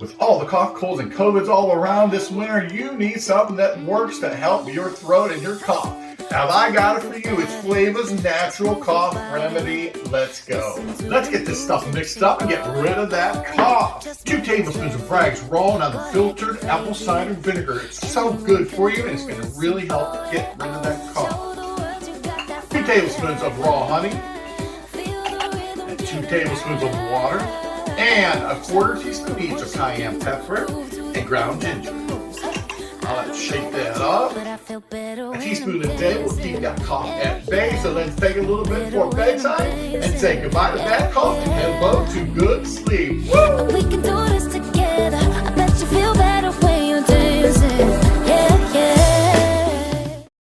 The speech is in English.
With all the cough, colds, and COVIDs all around this winter, you need something that works to help your throat and your cough. Now I got it for you. It's Flava's Natural Cough Remedy. Let's go. Let's get this stuff mixed up and get rid of that cough. 2 tablespoons of Bragg's raw and unfiltered apple cider vinegar. It's so good for you and it's going to really help get rid of that cough. 2 tablespoons of raw honey. And 2 tablespoons of water. And a 1/4 teaspoon each of cayenne pepper and ground ginger. Now let's shake that up. A teaspoon a day will keep that cough at bay. So let's take a little bit before bedtime and say goodbye to that cough and hello to good sleep. Woo!